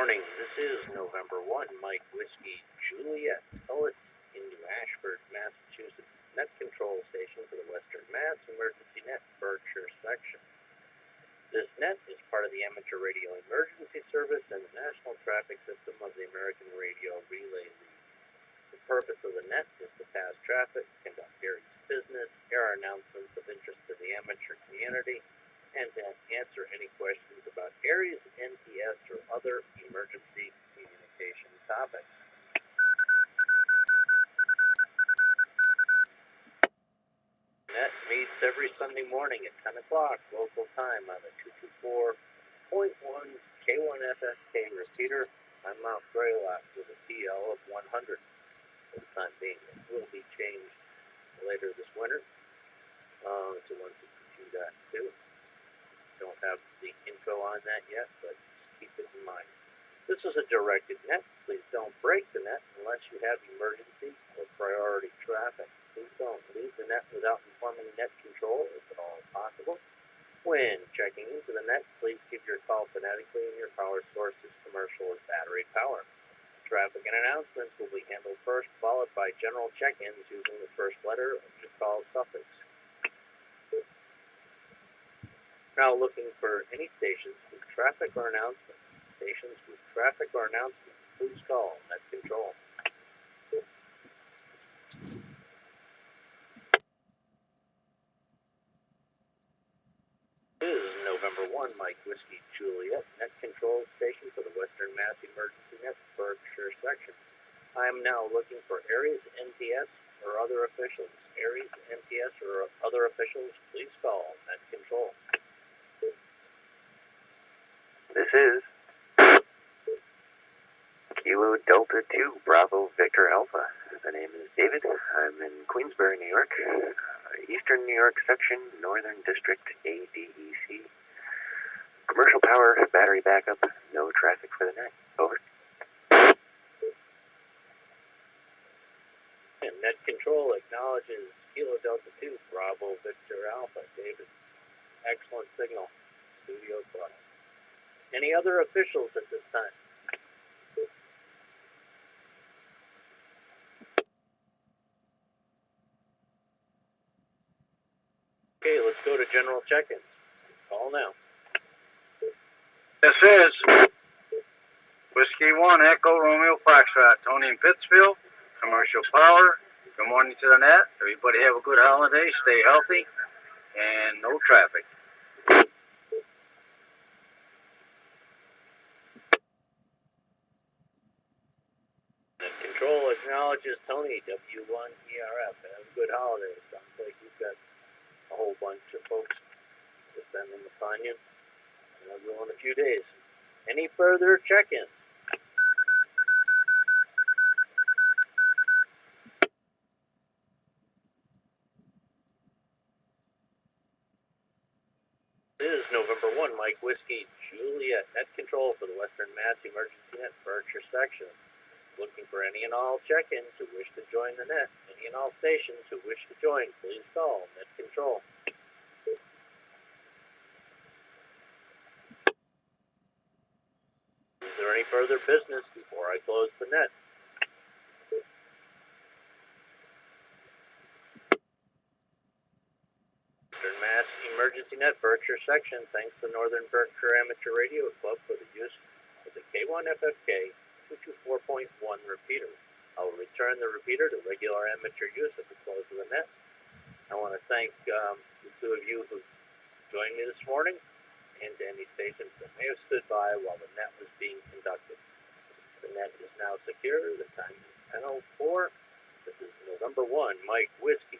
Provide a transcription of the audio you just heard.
Morning. This is November 1, Mike Whiskey Juliet, Poet in New Ashford, Massachusetts. Net control station for the Western Mass Emergency Net Berkshire section. This net is part of the Amateur Radio Emergency Service and the National Traffic System of the American Radio Relay League. The purpose of the net is to pass traffic, conduct Aries business, air announcements of interest to the amateur community, and to answer any questions about Aries, NTS, or other emergency communication topics. Net meets every Sunday morning at 10 o'clock local time on the 224.1 K1FSK repeater on Mount Greylock with a TL of 100. For the time being, it will be changed later this winter to 152.2. Don't have the info on that yet, but keep it in mind. This is a directed net. Please don't break the net unless you have emergency or priority traffic. Please don't leave the net without informing net control, if at all possible. When checking into the net, please keep your call phonetically and your power source is commercial or battery power. Traffic and announcements will be handled first, followed by general check-ins using the first letter of your call suffix. Now looking for any stations with traffic or announcements. Stations with traffic or announcements, please call net control. This is November 1, Mike Whiskey Juliet, net control station for the Western Mass Emergency Net Berkshire section. I am now looking for Aries, NTS, or other officials. Aries, NTS, or other officials, please call net control. This is Kilo Delta 2, Bravo Victor Alpha. The name is David. I'm in Queensbury, New York, Eastern New York section, Northern District, ADEC. Commercial power, battery backup, no traffic for the net. Over. And net control acknowledges Kilo Delta 2, Bravo Victor Alpha. David, excellent signal. Studio Club. Any other officials at this time? Okay, let's go to general check-ins. Call now. This is Whiskey 1 Echo Romeo Foxtrot, Tony in Pittsfield, commercial power. Good morning to the net. Everybody have a good holiday, stay healthy, and no traffic. Net control acknowledges Tony, W1ERF. Have a good holiday. Sounds like you've got a whole bunch of folks to send them upon you. And I'll go in a few days. Any further check-ins? This is November 1, Mike Whiskey Juliet, net control for the Western Mass Emergency Net Berkshire section. Looking for any and all check-ins who wish to join the net. Any and all stations who wish to join, please call net control. Is there any further business before I close the net? Western Mass Emergency Net Berkshire section thanks the Northern Berkshire Amateur Radio Club for the use of the K1FFK 224.1 repeater. I will return the repeater to regular amateur use at the close of the net. I want to thank the two of you who joined me this morning, and to any stations that may have stood by while the net was being conducted. The net is now secure. The time is 10:04. This is November 1, Mike Whiskey